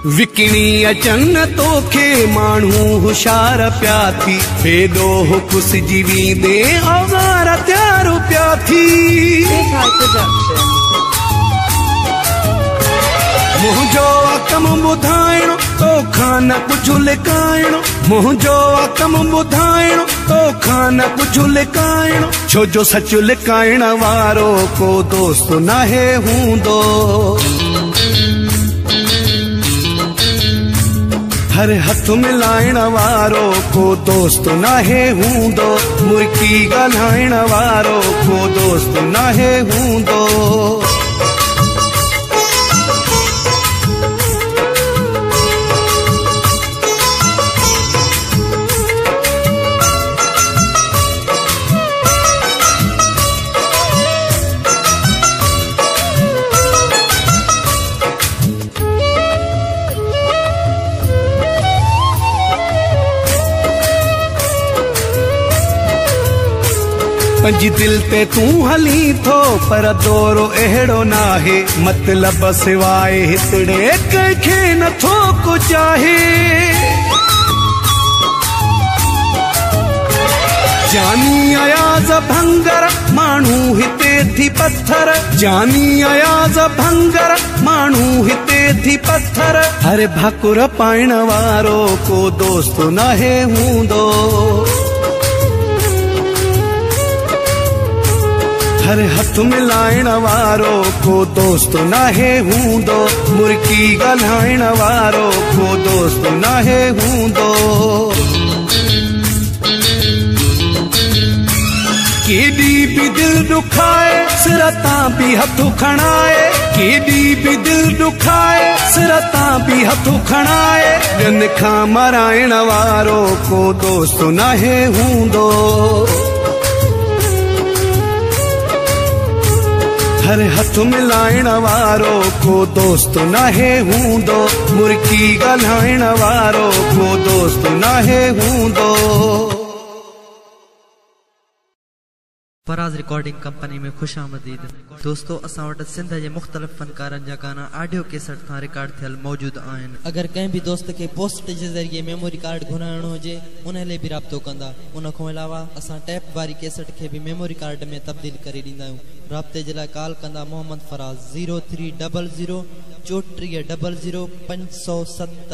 विकिणी अचन तोखे माण्हू होशियार पिया थी बेदो कुस जीवी दे औज़ार तैयार पिया थी मुंहिंजो कम ॿुधाइण तोखां न कुझु लिकाइण मुंहिंजो कम ॿुधाइण तोखां न कुझु लिकाइण छो जो सच लिकाइण वारो को दोस्त नाहे हूंदो हर हथ मिलाइण वारो को दोस्त नाहे हूंदो मुर्की ॻाल्हाइण वारो को दोस्त नाहे हूंदो पंजी दिल ते तू हली थो पर दौरो अहिड़ो नाहे मतलब सिवाय हितड़े कंहिंखे नथो को चाहे जानी अयाज़ भंगर माण्हू हिते थी पत्थर जानी अयाज़ भंगर माण्हू हिते थी पत्थर हर भाकुर पाइण वारो को दोस्त नाहे हूंदो हर हथ मिलाइण वारो को दोस्त नाहे हूंदो मुर्की ॻाल्हाइण वारो को दोस्त नाहे हूंदो केॾी बि दिल दुखाए सिर तां बि हथ खणाए केॾी बि दिल दुखाए सिर तां बि हथ खणाए ॿियनि खां मराइण वारो को दोस्त नाहे हूंदो हर हथ मिलाइण वारो को दोस्त नाहे हूंदो मुर्की ॻाल्हाइण वारो को दोस्त नाहे हूंदो फराज़ रिकॉर्डिंग कंपनी में खुश आमदीद दोस्तों असां वटि सिंध जे मुख़्तलिफ़ फनकारनि जा गाना ऑडियो कैसेट सां रिकॉर्ड थियल मौजूद आहिनि अगर कंहिं भी दोस्त के पोस्ट जे ज़रिए मेमोरी कार्ड घुराइणो हुजे उन लाइ भी राब्तो कंदा उन खां अलावा असां टैप वारी कैसेट खे भी मेमोरी कार्ड में तब्दील करे ॾींदा आहियूं राब्ते जे लाइ कॉल कंदा मोहम्मद फराज़ 0300 3400 570